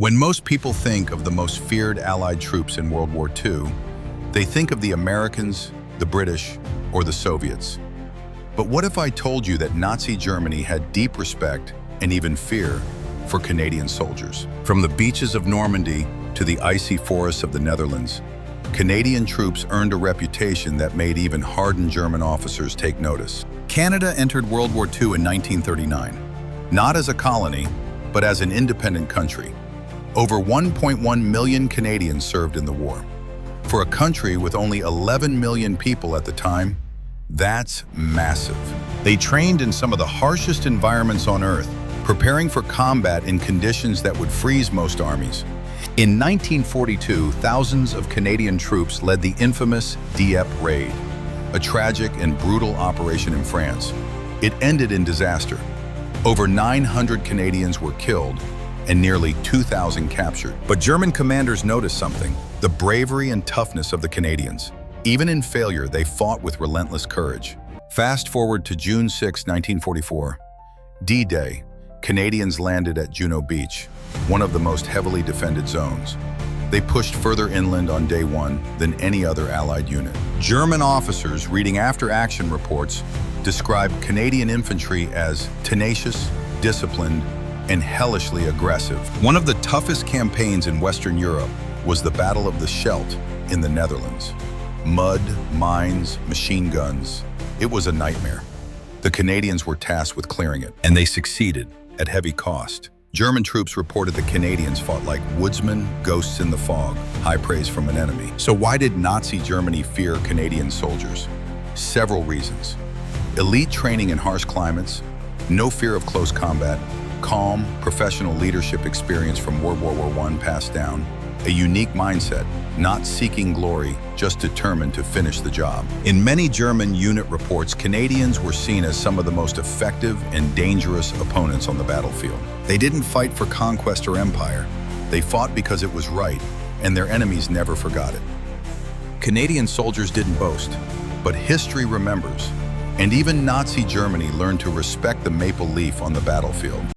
When most people think of the most feared Allied troops in World War II, they think of the Americans, the British, or the Soviets. But what if I told you that Nazi Germany had deep respect and even fear for Canadian soldiers? From the beaches of Normandy to the icy forests of the Netherlands, Canadian troops earned a reputation that made even hardened German officers take notice. Canada entered World War II in 1939, not as a colony, but as an independent country. Over 1.1 million Canadians served in the war. For a country with only 11 million people at the time, that's massive. They trained in some of the harshest environments on Earth, preparing for combat in conditions that would freeze most armies. In 1942, thousands of Canadian troops led the infamous Dieppe Raid, a tragic and brutal operation in France. It ended in disaster. Over 900 Canadians were killed and nearly 2,000 captured. But German commanders noticed something: the bravery and toughness of the Canadians. Even in failure, they fought with relentless courage. Fast forward to June 6, 1944. D-Day, Canadians landed at Juno Beach, one of the most heavily defended zones. They pushed further inland on day one than any other Allied unit. German officers reading after-action reports described Canadian infantry as tenacious, disciplined, and hellishly aggressive. One of the toughest campaigns in Western Europe was the Battle of the Scheldt in the Netherlands. Mud, mines, machine guns. It was a nightmare. The Canadians were tasked with clearing it, and they succeeded at heavy cost. German troops reported the Canadians fought like woodsmen, ghosts in the fog, high praise from an enemy. So why did Nazi Germany fear Canadian soldiers? Several reasons. Elite training in harsh climates, no fear of close combat, calm, professional leadership experience from World War I passed down, a unique mindset, not seeking glory, just determined to finish the job. In many German unit reports, Canadians were seen as some of the most effective and dangerous opponents on the battlefield. They didn't fight for conquest or empire. They fought because it was right, and their enemies never forgot it. Canadian soldiers didn't boast, but history remembers, and even Nazi Germany learned to respect the maple leaf on the battlefield.